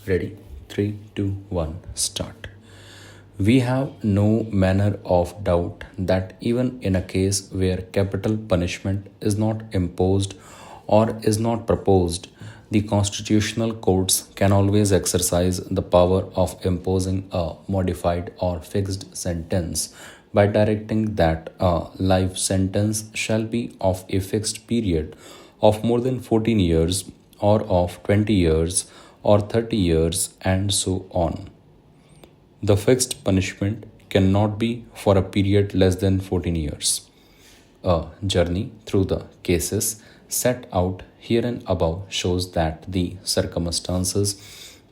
Ready? 3, 2, 1, start. We have no manner of doubt that even in a case where capital punishment is not imposed or is not proposed, the constitutional courts can always exercise the power of imposing a modified or fixed sentence by directing that a life sentence shall be of a fixed period of more than 14 years or of 20 years or 30 years and so on. The fixed punishment cannot be for a period less than 14 years. A journey through the cases set out herein above shows that the circumstances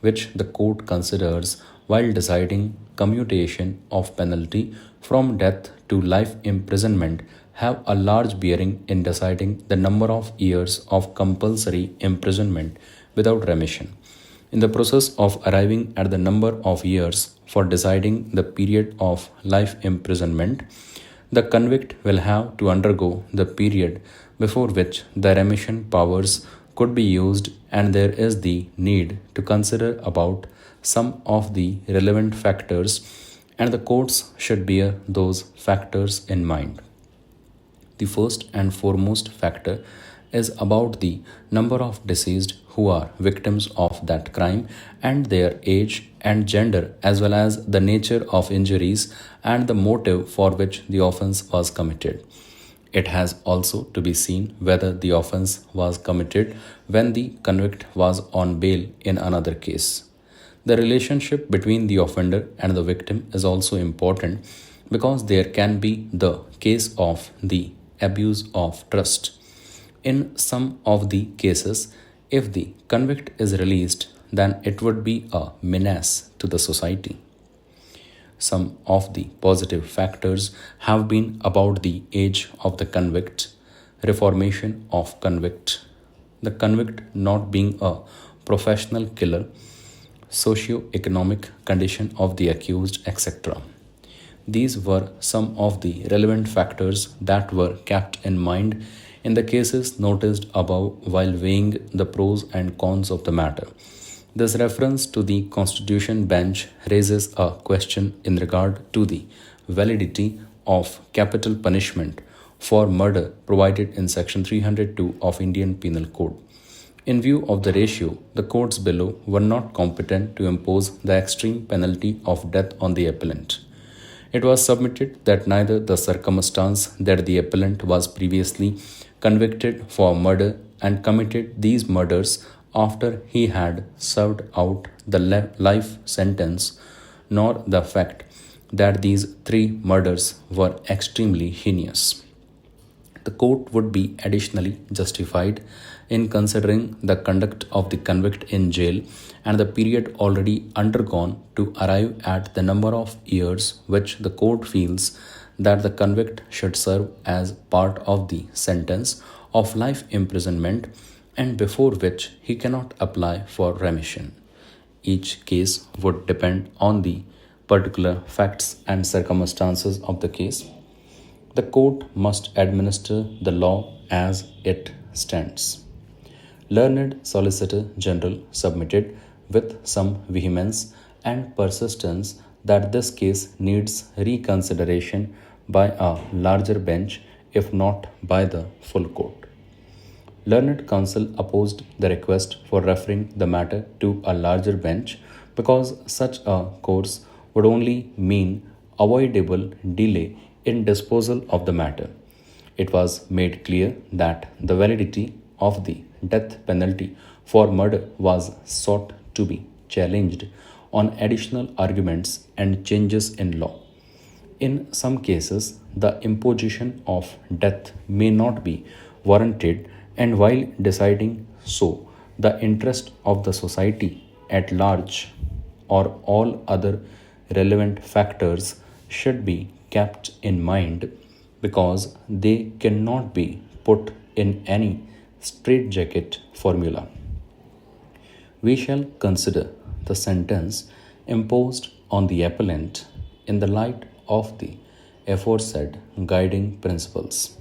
which the court considers while deciding commutation of penalty from death to life imprisonment have a large bearing in deciding the number of years of compulsory imprisonment without remission. In the process of arriving at the number of years for deciding the period of life imprisonment, the convict will have to undergo the period before which the remission powers could be used, and there is the need to consider about some of the relevant factors, and the courts should bear those factors in mind. The first and foremost factor is about the number of deceased who are victims of that crime and their age and gender, as well as the nature of injuries and the motive for which the offense was committed. It has also to be seen whether the offense was committed when the convict was on bail in another case. The relationship between the offender and the victim is also important because there can be the case of the abuse of trust. In some of the cases, if the convict is released, then it would be a menace to the society. Some of the positive factors have been about the age of the convict, reformation of convict, the convict not being a professional killer, socio-economic condition of the accused, etc. These were some of the relevant factors that were kept in mind in the cases noticed above while weighing the pros and cons of the matter. This reference to the Constitution bench raises a question in regard to the validity of capital punishment for murder provided in Section 302 of Indian Penal Code. In view of the ratio, the courts below were not competent to impose the extreme penalty of death on the appellant. It was submitted that neither the circumstance that the appellant was previously convicted for murder and committed these murders after he had served out the life sentence, nor the fact that these three murders were extremely heinous. The court would be additionally justified in considering the conduct of the convict in jail and the period already undergone to arrive at the number of years which the court feels that the convict should serve as part of the sentence of life imprisonment and before which he cannot apply for remission. Each case would depend on the particular facts and circumstances of the case. The court must administer the law as it stands. Learned Solicitor General submitted with some vehemence and persistence that this case needs reconsideration by a larger bench, if not by the full court. Learned Counsel opposed the request for referring the matter to a larger bench because such a course would only mean avoidable delay in disposal of the matter. It was made clear that the validity of the death penalty for murder was sought to be challenged on additional arguments and changes in law. In some cases, the imposition of death may not be warranted, and while deciding so, the interest of the society at large or all other relevant factors should be kept in mind because they cannot be put in any straitjacket formula. We shall consider the sentence imposed on the appellant in the light of the aforesaid guiding principles.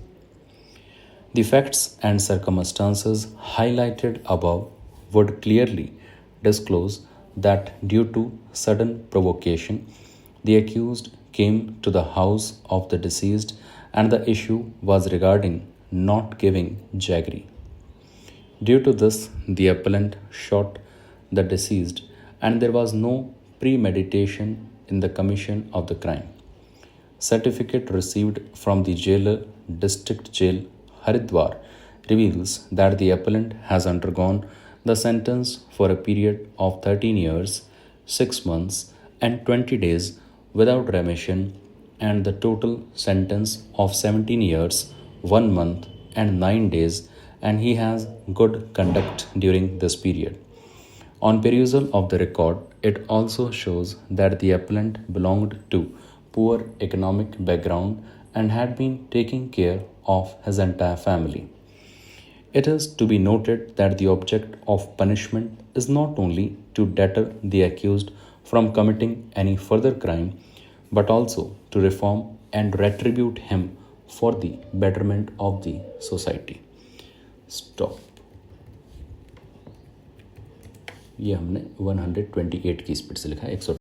The facts and circumstances highlighted above would clearly disclose that due to sudden provocation, the accused came to the house of the deceased and the issue was regarding not giving jaggery. Due to this, the appellant shot the deceased and there was no premeditation in the commission of the crime. Certificate received from the jailer, District Jail, Haridwar, reveals that the appellant has undergone the sentence for a period of 13 years, 6 months, and 20 days without remission, and the total sentence of 17 years, 1 month, and 9 days, and he has good conduct during this period. On perusal of the record, it also shows that the appellant belonged to poor economic background and had been taking care of his entire family. It is to be noted that the object of punishment is not only to deter the accused from committing any further crime, but also to reform and retribute him for the betterment of the society. Stop. ये हमने 128 की speed से लिखा है 100